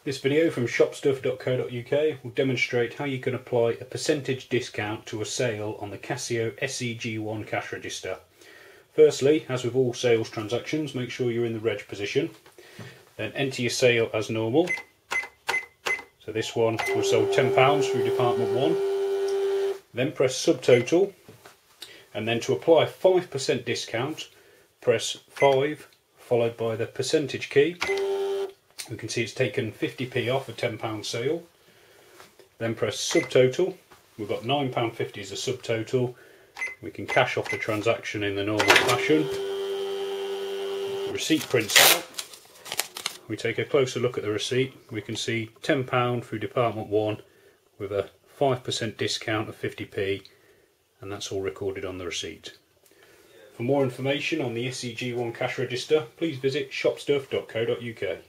This video from shopstuff.co.uk will demonstrate how you can apply a percentage discount to a sale on the Casio SE-G1 cash register. Firstly, as with all sales transactions, make sure you're in the reg position. Then enter your sale as normal. So this one was sold £10 through Department 1. Then press subtotal, and then to apply a 5% discount, press 5 followed by the percentage key. We can see it's taken 50p off a £10 sale. Then press subtotal. We've got £9.50 as a subtotal. We can cash off the transaction in the normal fashion. The receipt prints out. We take a closer look at the receipt. We can see £10 through Department 1 with a 5% discount of 50p, and that's all recorded on the receipt. For more information on the SE-G1 cash register, please visit shopstuff.co.uk.